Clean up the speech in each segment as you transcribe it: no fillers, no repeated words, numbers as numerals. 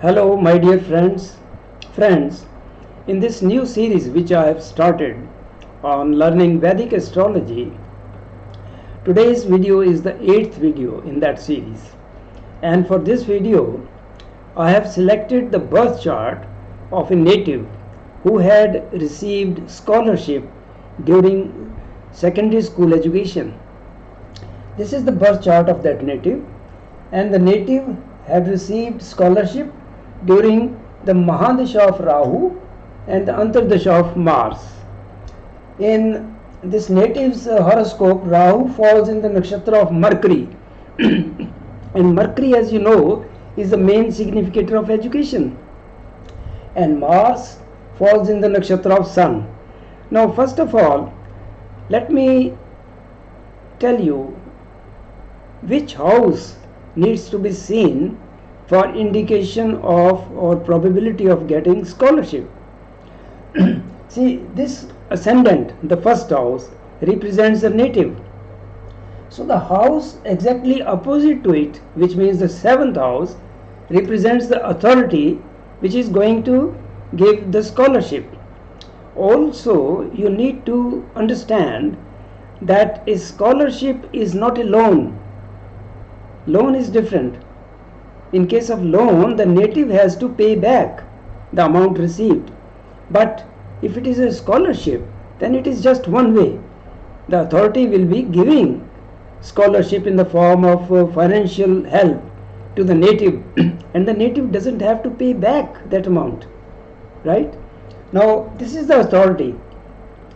Hello my dear friends, in this new series which I have started on learning Vedic astrology, today's video is the 8th video in that series, and for this video I have selected the birth chart of a native who had received scholarship during secondary school education. This is the birth chart of that native, and the native had received scholarship during the Mahadasha of Rahu and the Antardasha of Mars. In this native's horoscope, Rahu falls in the Nakshatra of Mercury and Mercury, as you know, is the main significator of education, and Mars falls in the Nakshatra of Sun. Now first of all, let me tell you which house needs to be seen for indication of or probability of getting scholarship. See, this ascendant, the first house, represents the native. So the house exactly opposite to it, which means the 7th house, represents the authority which is going to give the scholarship. Also, you need to understand that a scholarship is not a loan. Loan is different. In case of loan, the native has to pay back the amount received. But if it is a scholarship, then it is just one way. The authority will be giving scholarship in the form of financial help to the native and the native doesn't have to pay back that amount. Right? Now, this is the authority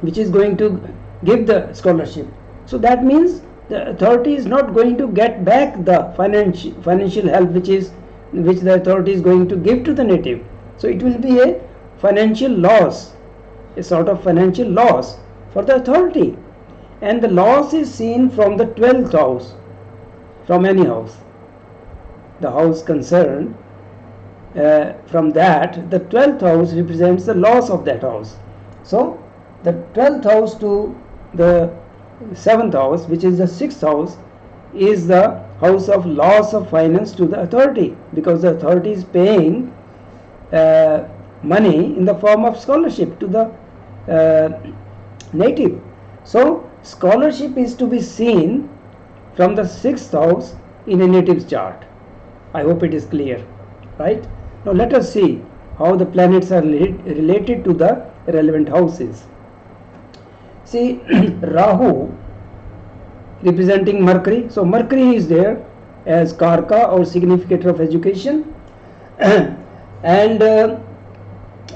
which is going to give the scholarship. So that means the authority is not going to get back the financial help which the authority is going to give to the native. So it will be a financial loss, a sort of financial loss for the authority, and the loss is seen from the 12th house, from any house, the house concerned. From that, the 12th house represents the loss of that house. So the 12th house to the 7th house, which is the 6th house, is the house of loss of finance to the authority, because the authority is paying money in the form of scholarship to the native. So scholarship is to be seen from the 6th house in a native's chart. I hope it is clear, right? Now let us see how the planets are related to the relevant houses. See, Rahu representing Mercury. So Mercury is there as Karka or significator of education, and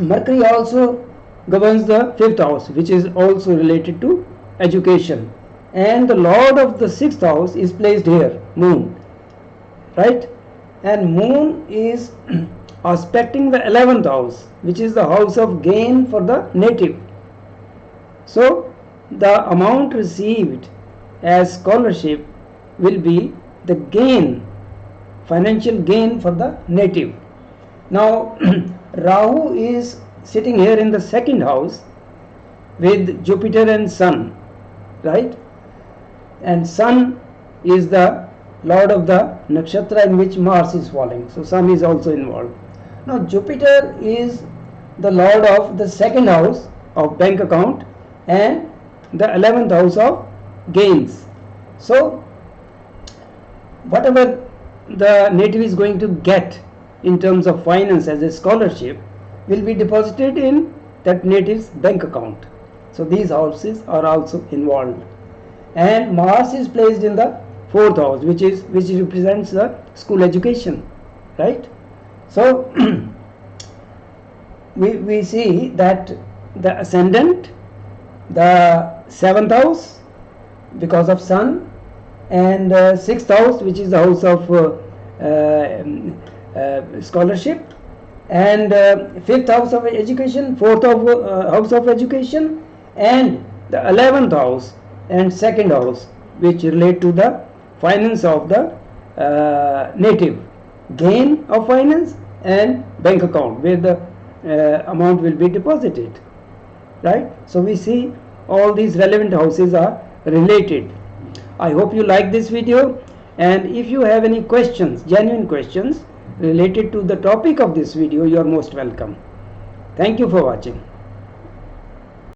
Mercury also governs the 5th house, which is also related to education, and the lord of the 6th house is placed here, Moon, right? And Moon is aspecting the 11th house, which is the house of gain for the native. So the amount received as scholarship will be the gain, financial gain for the native. Now Rahu is sitting here in the 2nd house with Jupiter and Sun, right? And Sun is the lord of the nakshatra in which Mars is falling, so Sun is also involved. Now Jupiter is the lord of the 2nd house of bank account and the 11th house of gains. So whatever the native is going to get in terms of finance as a scholarship will be deposited in that native's bank account. So these houses are also involved, and Mars is placed in the 4th house, which represents the school education, right? So we see that the ascendant, the 7th house because of Sun, and 6th house, which is the house of scholarship, and 5th house of education, 4th house of education, and the 11th house and 2nd house, which relate to the finance of the native, gain of finance, and bank account where the amount will be deposited, right? So we see all these relevant houses are related. I hope you like this video, and if you have any questions, genuine questions, related to the topic of this video, you are most welcome. Thank you for watching.